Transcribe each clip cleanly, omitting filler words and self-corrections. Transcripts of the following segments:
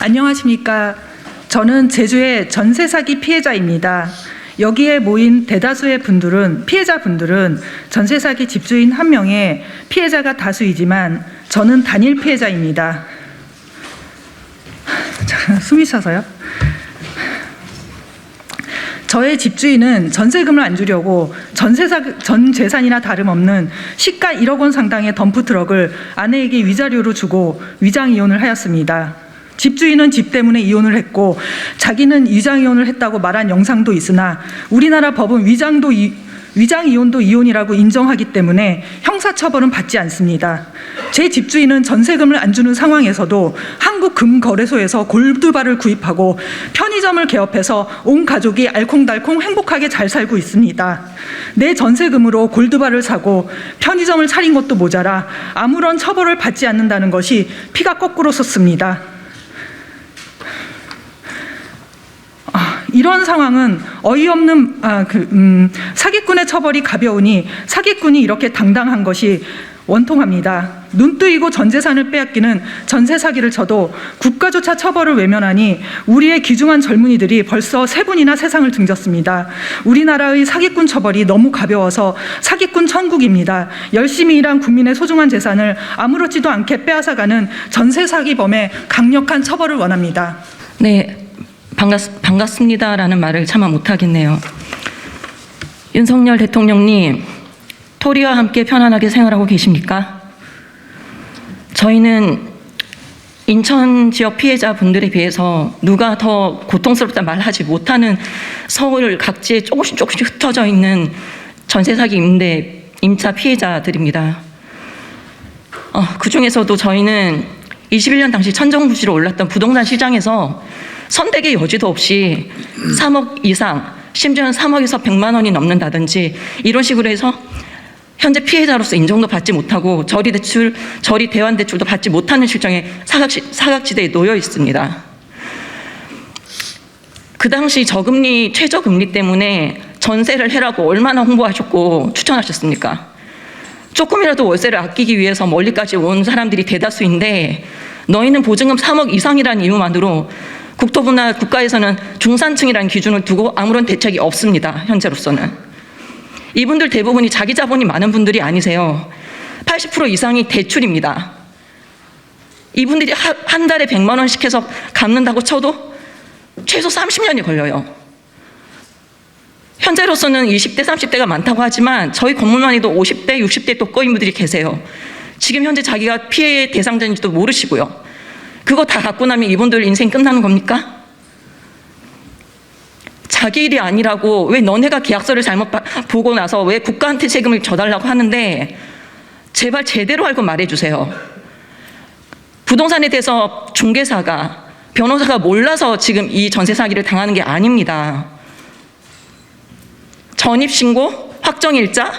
안녕하십니까. 저는 제주의 전세 사기 피해자입니다. 여기에 모인 대다수의 분들은, 피해자분들은 전세 사기 집주인 한 명의 피해자가 다수이지만 저는 단일 피해자입니다. 숨이 차서요. 저의 집주인은 전세금을 안 주려고 전 재산이나 다름없는 시가 1억 원 상당의 덤프트럭을 아내에게 위자료로 주고 위장 이혼을 하였습니다. 집주인은 집 때문에 이혼을 했고 자기는 위장 이혼을 했다고 말한 영상도 있으나 우리나라 법은 위장 이혼도 이혼이라고 인정하기 때문에 형사처벌은 받지 않습니다. 제 집주인은 전세금을 안 주는 상황에서도 한국금거래소에서 골드바를 구입하고 편의점을 개업해서 온 가족이 알콩달콩 행복하게 잘 살고 있습니다. 내 전세금으로 골드바를 사고 편의점을 차린 것도 모자라 아무런 처벌을 받지 않는다는 것이 피가 거꾸로 솟습니다. 이런 상황은 어이없는 사기꾼의 처벌이 가벼우니 사기꾼이 이렇게 당당한 것이 원통합니다. 눈 뜨이고 전 재산을 빼앗기는 전세 사기를 쳐도 국가조차 처벌을 외면하니 우리의 귀중한 젊은이들이 벌써 3분이나 세상을 등졌습니다. 우리나라의 사기꾼 처벌이 너무 가벼워서 사기꾼 천국입니다. 열심히 일한 국민의 소중한 재산을 아무렇지도 않게 빼앗아가는 전세 사기범의 강력한 처벌을 원합니다. 네. 반갑습니다라는 말을 차마 못하겠네요. 윤석열 대통령님, 토리와 함께 편안하게 생활하고 계십니까? 저희는 인천 지역 피해자분들에 비해서 누가 더 고통스럽다 말하지 못하는 서울 각지에 조금씩 흩어져 있는 전세 사기 임차 피해자들입니다. 그 중에서도 저희는 21년 당시 천정부지로 올랐던 부동산 시장에서 선택의 여지도 없이 3억 이상, 심지어는 3억에서 100만 원이 넘는다든지 이런 식으로 해서 현재 피해자로서 인정도 받지 못하고 저리 대환 대출도 받지 못하는 실정에 사각지대에 놓여 있습니다. 그 당시 저금리, 최저금리 때문에 전세를 해라고 얼마나 홍보하셨고 추천하셨습니까? 조금이라도 월세를 아끼기 위해서 멀리까지 온 사람들이 대다수인데 너희는 보증금 3억 이상이라는 이유만으로 국토부나 국가에서는 중산층이라는 기준을 두고 아무런 대책이 없습니다. 현재로서는. 이분들 대부분이 자기 자본이 많은 분들이 아니세요. 80% 이상이 대출입니다. 이분들이 한 달에 100만 원씩 해서 갚는다고 쳐도 최소 30년이 걸려요. 현재로서는 20대, 30대가 많다고 하지만 저희 건물만 해도 50대, 60대 독거인분들이 계세요. 지금 현재 자기가 피해의 대상자인지도 모르시고요. 그거 다 갖고 나면 이분들 인생 끝나는 겁니까? 자기 일이 아니라고 왜 너네가 계약서를 잘못 보고 나서 왜 국가한테 세금을 져달라고 하는데 제발 제대로 알고 말해주세요. 부동산에 대해서 중개사가, 변호사가 몰라서 지금 이 전세 사기를 당하는 게 아닙니다. 전입신고, 확정일자,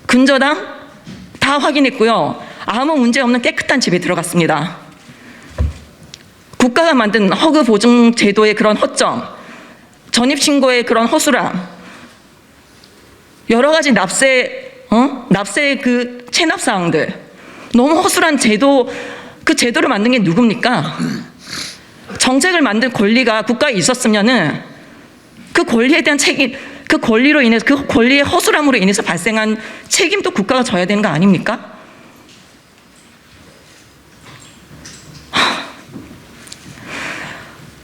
근저당 다 확인했고요. 아무 문제 없는 깨끗한 집에 들어갔습니다. 국가가 만든 허그 보증 제도의 그런 허점, 전입신고의 그런 허술함, 여러 가지 납세의 그 체납사항들, 너무 허술한 제도, 그 제도를 만든 게 누굽니까? 정책을 만든 권리가 국가에 있었으면은 그 권리에 대한 책임, 그 권리로 인해서, 그 권리의 허술함으로 인해서 발생한 책임도 국가가 져야 되는 거 아닙니까?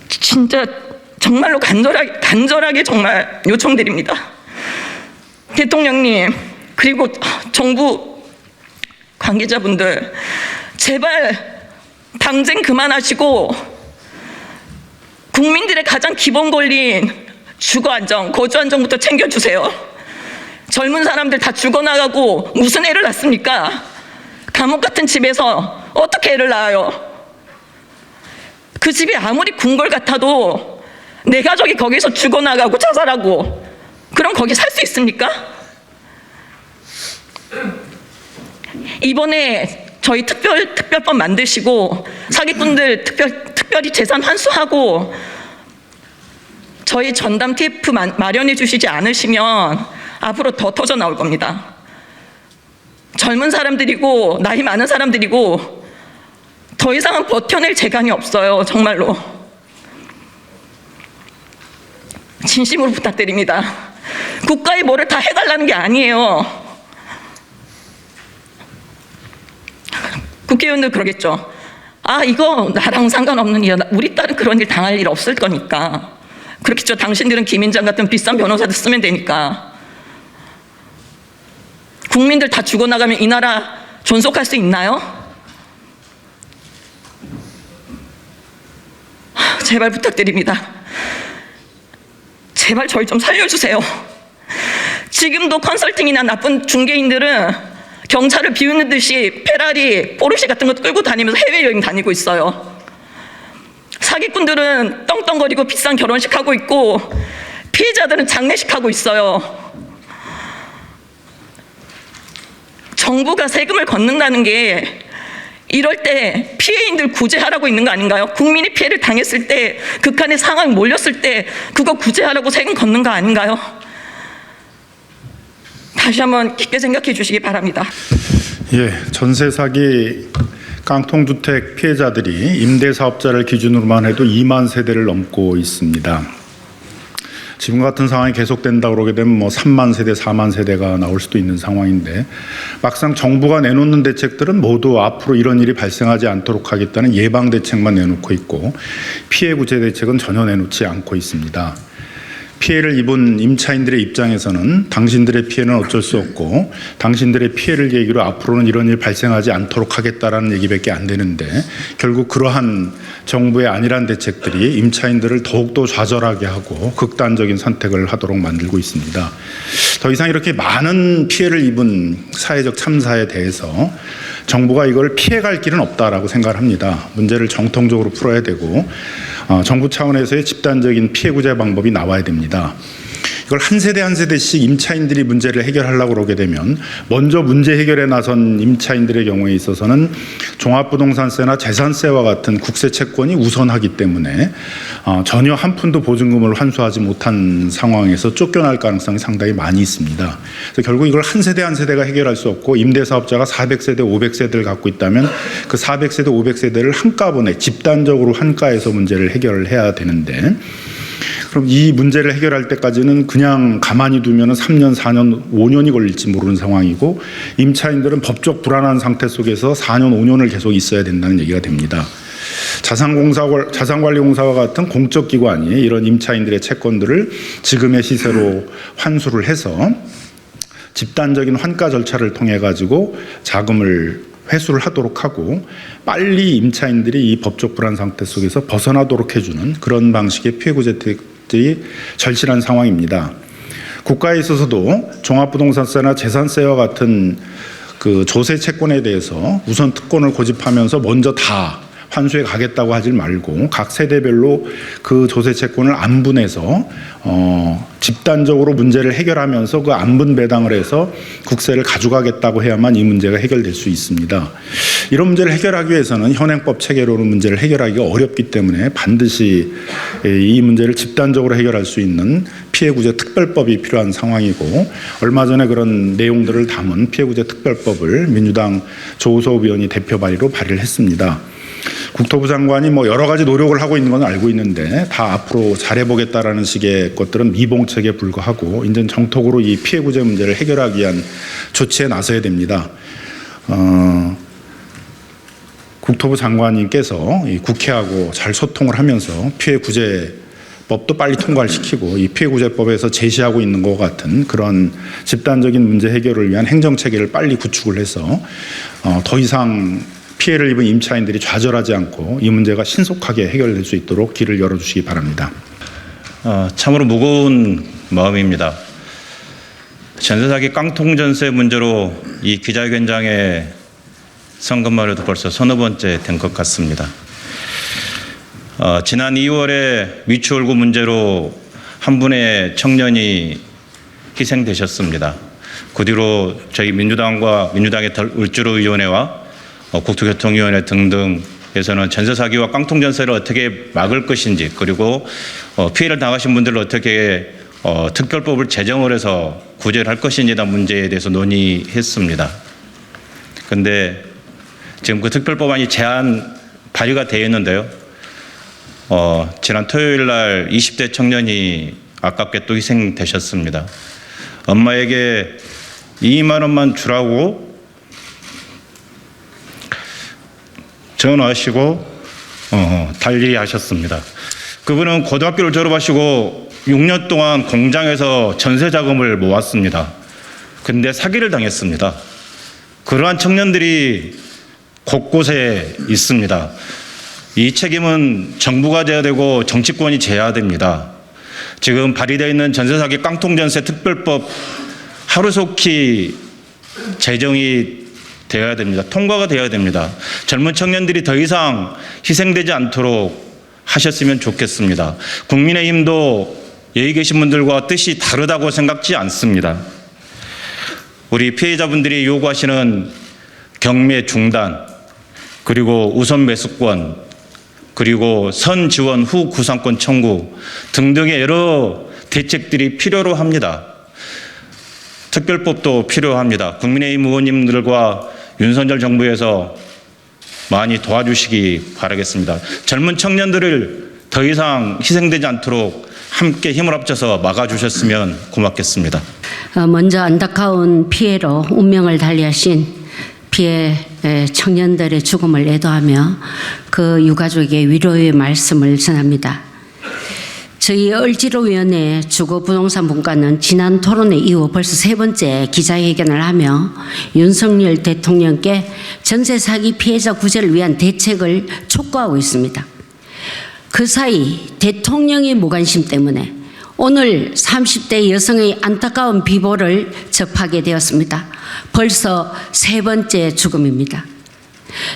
진짜 정말로 간절하게 정말 요청드립니다. 대통령님, 그리고 정부 관계자분들, 제발 당쟁 그만하시고 국민들의 가장 기본 권리인 주거 안정, 거주 안정부터 챙겨주세요. 젊은 사람들 다 죽어나가고 무슨 애를 낳습니까? 감옥 같은 집에서 어떻게 애를 낳아요? 그 집이 아무리 궁궐 같아도 내 가족이 거기서 죽어나가고 자살하고 그럼 거기 살 수 있습니까? 이번에 저희 특별법 만드시고 사기꾼들 특별히 재산 환수하고 저희 전담 TF 마련해 주시지 않으시면 앞으로 더 터져 나올 겁니다. 젊은 사람들이고 나이 많은 사람들이고 더 이상은 버텨낼 재간이 없어요. 정말로. 진심으로 부탁드립니다. 국가에 뭐를 다 해달라는 게 아니에요. 국회의원들 그러겠죠. 아, 이거 나랑 상관없는 일이야. 우리 딸은 그런 일 당할 일 없을 거니까. 그렇겠죠. 당신들은 김인장 같은 비싼 변호사들 쓰면 되니까. 국민들 다 죽어나가면 이 나라 존속할 수 있나요? 제발 부탁드립니다. 제발 저희 좀 살려주세요. 지금도 컨설팅이나 나쁜 중개인들은 경찰을 비우는 듯이 페라리, 포르쉐 같은 거 끌고 다니면서 해외여행 다니고 있어요. 사기꾼들은 떵떵거리고 비싼 결혼식 하고 있고 피해자들은 장례식 하고 있어요. 정부가 세금을 걷는다는 게 이럴 때 피해인들 구제하라고 있는 거 아닌가요? 국민이 피해를 당했을 때, 극한의 상황이 몰렸을 때 그거 구제하라고 세금 걷는 거 아닌가요? 다시 한번 깊게 생각해 주시기 바랍니다. 예, 전세 사기 깡통주택 피해자들이 임대사업자를 기준으로만 해도 2만 세대를 넘고 있습니다. 지금 같은 상황이 계속된다 그러게 되면 뭐 3만 세대, 4만 세대가 나올 수도 있는 상황인데, 막상 정부가 내놓는 대책들은 모두 앞으로 이런 일이 발생하지 않도록 하겠다는 예방 대책만 내놓고 있고 피해 구제 대책은 전혀 내놓지 않고 있습니다. 피해를 입은 임차인들의 입장에서는 당신들의 피해는 어쩔 수 없고 당신들의 피해를 계기로 앞으로는 이런 일 발생하지 않도록 하겠다라는 얘기밖에 안 되는데, 결국 그러한 정부의 안일한 대책들이 임차인들을 더욱더 좌절하게 하고 극단적인 선택을 하도록 만들고 있습니다. 더 이상 이렇게 많은 피해를 입은 사회적 참사에 대해서 정부가 이걸 피해갈 길은 없다라고 생각을 합니다. 문제를 정통적으로 풀어야 되고 정부 차원에서의 집단적인 피해 구제 방법이 나와야 됩니다. 이걸 한 세대 한 세대씩 임차인들이 문제를 해결하려고 그러게 되면 먼저 문제 해결에 나선 임차인들의 경우에 있어서는 종합부동산세나 재산세와 같은 국세 채권이 우선하기 때문에 전혀 한 푼도 보증금을 환수하지 못한 상황에서 쫓겨날 가능성이 상당히 많이 있습니다. 그래서 결국 이걸 한 세대 한 세대가 해결할 수 없고, 임대사업자가 400세대, 500세대를 갖고 있다면 그 400세대, 500세대를 한꺼번에 집단적으로 한가해서 문제를 해결을 해야 되는데, 그럼 이 문제를 해결할 때까지는 그냥 가만히 두면 3년, 4년, 5년이 걸릴지 모르는 상황이고, 임차인들은 법적 불안한 상태 속에서 4년, 5년을 계속 있어야 된다는 얘기가 됩니다. 자산관리공사와 같은 공적기관이 이런 임차인들의 채권들을 지금의 시세로 환수를 해서 집단적인 환가 절차를 통해 가지고 자금을 회수를 하도록 하고, 빨리 임차인들이 이 법적 불안 상태 속에서 벗어나도록 해주는 그런 방식의 피해구제 대책이 절실한 상황입니다. 국가에 있어서도 종합부동산세나 재산세와 같은 그 조세 채권에 대해서 우선 특권을 고집하면서 먼저 다 환수해 가겠다고 하지 말고 각 세대별로 그 조세 채권을 안분해서 집단적으로 문제를 해결하면서 그 안분 배당을 해서 국세를 가져가겠다고 해야만 이 문제가 해결될 수 있습니다. 이런 문제를 해결하기 위해서는 현행법 체계로는 문제를 해결하기가 어렵기 때문에 반드시 이 문제를 집단적으로 해결할 수 있는 피해구제 특별법이 필요한 상황이고, 얼마 전에 그런 내용들을 담은 피해구제 특별법을 민주당 조우섭 의원이 대표 발의로 발의를 했습니다. 국토부 장관이 뭐 여러 가지 노력을 하고 있는 건 알고 있는데 다 앞으로 잘해보겠다라는 식의 것들은 미봉책에 불과하고, 이제 정톡으로 이 피해구제 문제를 해결하기 위한 조치에 나서야 됩니다. 국토부 장관님께서 이 국회하고 잘 소통을 하면서 피해구제법도 빨리 통과를 시키고 이 피해구제법에서 제시하고 있는 것 같은 그런 집단적인 문제 해결을 위한 행정체계를 빨리 구축을 해서 더 이상 피해를 입은 임차인들이 좌절하지 않고 이 문제가 신속하게 해결될 수 있도록 길을 열어주시기 바랍니다. 참으로 무거운 마음입니다. 전세사기 깡통전세 문제로 이 기자회견장에 선 것만 해도 벌써 서너 번째 된 것 같습니다. 지난 2월에 미추홀구 문제로 한 분의 청년이 희생되셨습니다. 그 뒤로 저희 민주당의 울주로 위원회와 국토교통위원회 등등에서는 전세사기와 깡통전세를 어떻게 막을 것인지, 그리고 피해를 당하신 분들을 어떻게 특별법을 제정을 해서 구제를 할 것인지에 대한 문제에 대해서 논의했습니다. 그런데 지금 그 특별법안이 발의가 되어 있는데요. 지난 토요일 날 20대 청년이 아깝게 또 희생되셨습니다. 엄마에게 2만 원만 주라고 전화하시고 달리하셨습니다. 그분은 고등학교를 졸업하시고 6년 동안 공장에서 전세 자금을 모았습니다. 근데 사기를 당했습니다. 그러한 청년들이 곳곳에 있습니다. 이 책임은 정부가 져야 되고 정치권이 져야 됩니다. 지금 발의되어 있는 전세사기 깡통전세 특별법 하루속히 제정이 되어야 됩니다. 통과가 되어야 됩니다. 젊은 청년들이 더 이상 희생되지 않도록 하셨으면 좋겠습니다. 국민의힘도 여기 계신 분들과 뜻이 다르다고 생각지 않습니다. 우리 피해자분들이 요구하시는 경매 중단, 그리고 우선 매수권, 그리고 선 지원 후 구상권 청구 등등의 여러 대책들이 필요로 합니다. 특별법도 필요합니다. 국민의힘 의원님들과 윤석열 정부에서 많이 도와주시기 바라겠습니다. 젊은 청년들을 더 이상 희생되지 않도록 함께 힘을 합쳐서 막아주셨으면 고맙겠습니다. 먼저 안타까운 피해로 운명을 달리하신 피해 청년들의 죽음을 애도하며 그 유가족에게 위로의 말씀을 전합니다. 저희 을지로위원회 주거부동산분과는 지난 토론회 이후 벌써 3번째 기자회견을 하며 윤석열 대통령께 전세 사기 피해자 구제를 위한 대책을 촉구하고 있습니다. 그 사이 대통령의 무관심 때문에 오늘 30대 여성의 안타까운 비보를 접하게 되었습니다. 벌써 3번째 죽음입니다.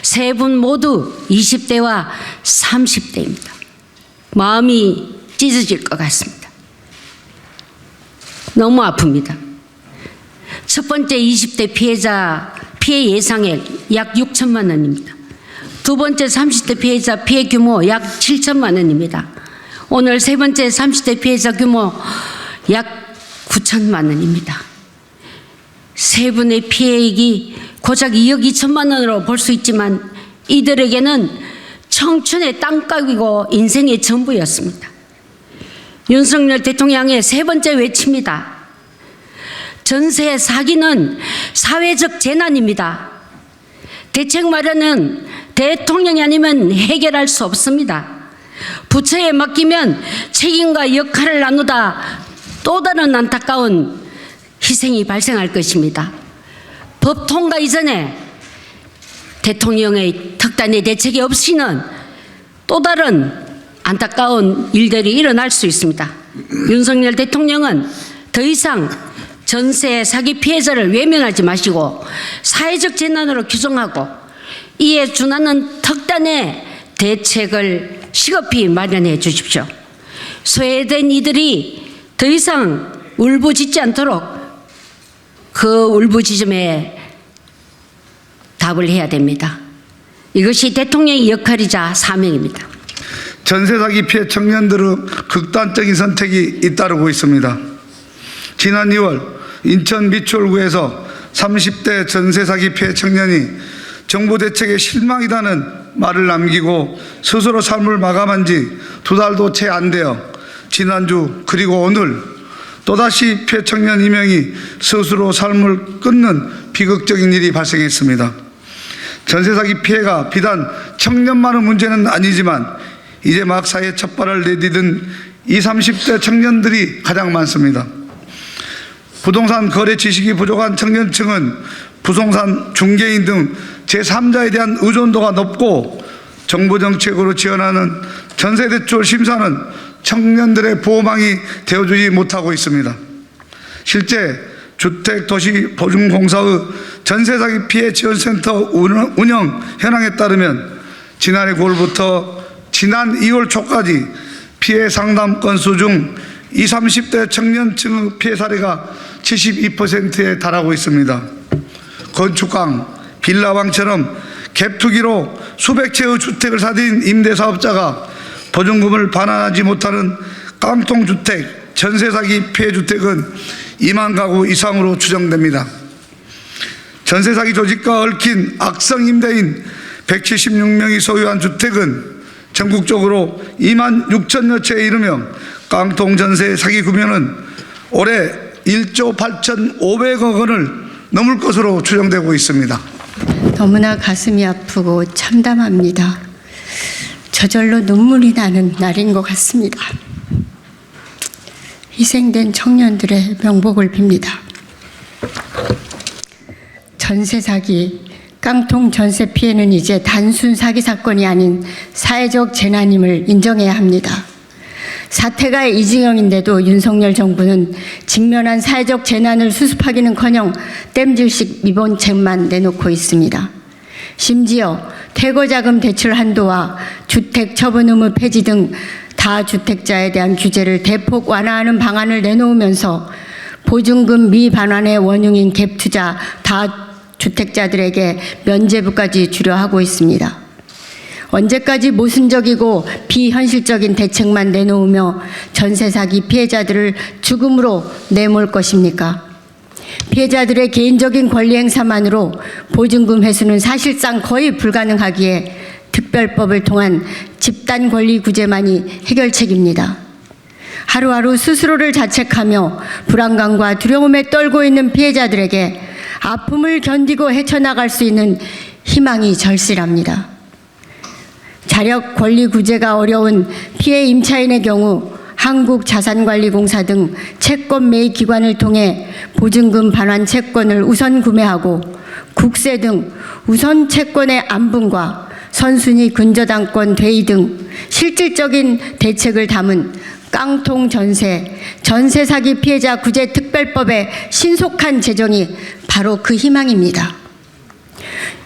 3분 모두 20대와 30대입니다. 마음이 찢어질 것 같습니다. 너무 아픕니다. 첫 번째 20대 피해자 피해 예상액 약 6천만 원입니다. 두 번째 30대 피해자 피해 규모 약 7천만 원입니다. 오늘 3번째 30대 피해자 규모 약 9천만 원입니다. 세 분의 피해액이 고작 2억 2천만 원으로 볼 수 있지만 이들에게는 청춘의 땅값이고 인생의 전부였습니다. 윤석열 대통령의 3번째 외칩니다. 전세 사기는 사회적 재난입니다. 대책 마련은 대통령이 아니면 해결할 수 없습니다. 부처에 맡기면 책임과 역할을 나누다 또 다른 안타까운 희생이 발생할 것입니다. 법 통과 이전에 대통령의 특단의 대책이 없이는 또 다른 안타까운 일들이 일어날 수 있습니다. 윤석열 대통령은 더 이상 전세 사기 피해자를 외면하지 마시고 사회적 재난으로 규정하고 이에 준하는 특단의 대책을 시급히 마련해 주십시오. 소외된 이들이 더 이상 울부짖지 않도록 그 울부짖음에 답을 해야 됩니다. 이것이 대통령의 역할이자 사명입니다. 전세 사기 피해 청년들의 극단적인 선택이 잇따르고 있습니다. 지난 2월 인천 미추홀구에서 30대 전세 사기 피해 청년이 정부 대책에 실망이다는 말을 남기고 스스로 삶을 마감한 지 2달도 채 안 되어 지난주 그리고 오늘 또다시 피해 청년 2명이 스스로 삶을 끊는 비극적인 일이 발생했습니다. 전세 사기 피해가 비단 청년만의 문제는 아니지만 이제 막 사회에 첫 발을 내디딘 20, 30대 청년들이 가장 많습니다. 부동산 거래 지식이 부족한 청년층은 부동산 중개인 등 제3자에 대한 의존도가 높고 정부 정책으로 지원하는 전세대출 심사는 청년들의 보호망이 되어주지 못하고 있습니다. 실제 주택도시보증공사의 전세사기 피해 지원센터 운영 현황에 따르면 지난해 9월부터 지난 2월 초까지 피해 상담 건수 중 20, 30대 청년층의 피해 사례가 72%에 달하고 있습니다. 건축강, 빌라왕처럼 갭투기로 수백 채의 주택을 사들인 임대사업자가 보증금을 반환하지 못하는 깡통주택, 전세사기 피해주택은 2만 가구 이상으로 추정됩니다. 전세사기 조직과 얽힌 악성 임대인 176명이 소유한 주택은 전국적으로 2만 6천여 채에 이르며 깡통 전세 사기 금액은 올해 1조 8,500억 원을 넘을 것으로 추정되고 있습니다. 너무나 가슴이 아프고 참담합니다. 저절로 눈물이 나는 날인 것 같습니다. 희생된 청년들의 명복을 빕니다. 전세 사기, 깡통 전세 피해는 이제 단순 사기 사건이 아닌 사회적 재난임을 인정해야 합니다. 사태가 이지경인데도 윤석열 정부는 직면한 사회적 재난을 수습하기는커녕 땜질식 미본책만 내놓고 있습니다. 심지어 퇴거자금 대출 한도와 주택 처분 의무 폐지 등 다주택자에 대한 규제를 대폭 완화하는 방안을 내놓으면서 보증금 미반환의 원흉인 갭투자 다주택자들에게 면제부까지 주려 하고 있습니다. 언제까지 모순적이고 비현실적인 대책만 내놓으며 전세 사기 피해자들을 죽음으로 내몰 것입니까? 피해자들의 개인적인 권리 행사만으로 보증금 회수는 사실상 거의 불가능하기에 특별법을 통한 집단 권리 구제만이 해결책입니다. 하루하루 스스로를 자책하며 불안감과 두려움에 떨고 있는 피해자들에게 아픔을 견디고 헤쳐나갈 수 있는 희망이 절실합니다. 자력 권리 구제가 어려운 피해 임차인의 경우 한국자산관리공사 등 채권 매입 기관을 통해 보증금 반환 채권을 우선 구매하고 국세 등 우선 채권의 안분과 선순위 근저당권 대위 등 실질적인 대책을 담은 깡통 전세, 전세 사기 피해자 구제 특별법의 신속한 제정이 바로 그 희망입니다.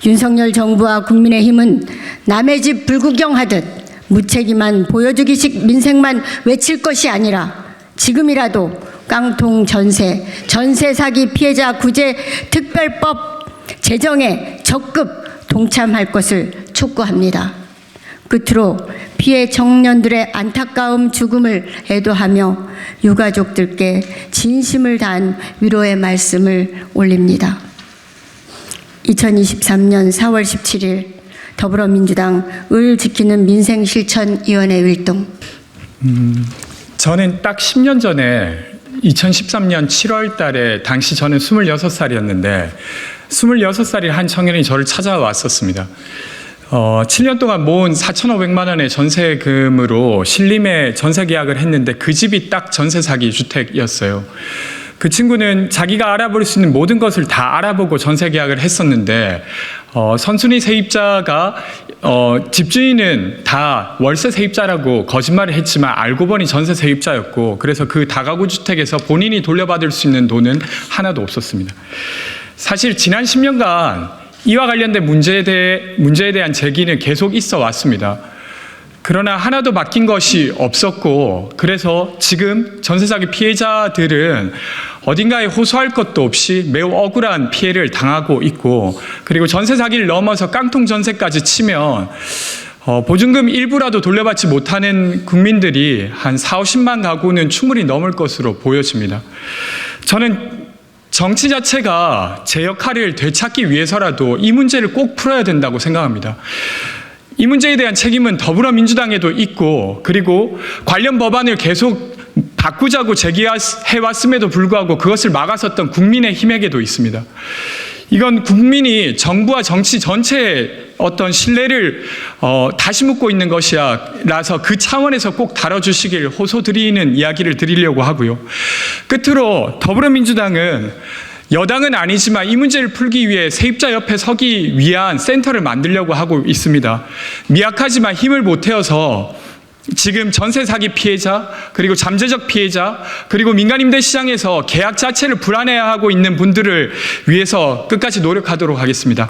윤석열 정부와 국민의힘은 남의 집 불구경하듯 무책임한 보여주기식 민생만 외칠 것이 아니라 지금이라도 깡통 전세, 전세 사기 피해자 구제 특별법 제정에 적극 동참할 것을 촉구합니다. 끝으로 피해 청년들의 안타까움 죽음을 애도하며 유가족들께 진심을 다한 위로의 말씀을 올립니다. 2023년 4월 17일 더불어민주당 을 지키는 민생실천위원회 활동. 저는 딱 10년 전에 2013년 7월 달에 당시 저는 26살이었는데 26살인 한 청년이 저를 찾아왔었습니다. 7년 동안 모은 4,500만 원의 전세금으로 신림에 전세 계약을 했는데 그 집이 딱 전세 사기 주택이었어요. 그 친구는 자기가 알아볼 수 있는 모든 것을 다 알아보고 전세 계약을 했었는데 선순위 세입자가 집주인은 다 월세 세입자라고 거짓말을 했지만 알고 보니 전세 세입자였고 그래서 그 다가구 주택에서 본인이 돌려받을 수 있는 돈은 하나도 없었습니다. 사실 지난 10년간 이와 관련된 문제에 대한 제기는 계속 있어 왔습니다. 그러나 하나도 바뀐 것이 없었고 그래서 지금 전세 사기 피해자들은 어딘가에 호소할 것도 없이 매우 억울한 피해를 당하고 있고 그리고 전세 사기를 넘어서 깡통 전세까지 치면 보증금 일부라도 돌려받지 못하는 국민들이 한 40~50만 가구는 충분히 넘을 것으로 보여집니다. 저는 정치 자체가 제 역할을 되찾기 위해서라도 이 문제를 꼭 풀어야 된다고 생각합니다. 이 문제에 대한 책임은 더불어민주당에도 있고 그리고 관련 법안을 계속 바꾸자고 제기해왔음에도 불구하고 그것을 막았었던 국민의힘에게도 있습니다. 이건 국민이 정부와 정치 전체의 어떤 신뢰를 다시 묻고 있는 것이라서 그 차원에서 꼭 다뤄주시길 호소드리는 이야기를 드리려고 하고요. 끝으로 더불어민주당은 여당은 아니지만 이 문제를 풀기 위해 세입자 옆에 서기 위한 센터를 만들려고 하고 있습니다. 미약하지만 힘을 보태어서 지금 전세 사기 피해자, 그리고 잠재적 피해자, 그리고 민간임대 시장에서 계약 자체를 불안해하고 있는 분들을 위해서 끝까지 노력하도록 하겠습니다.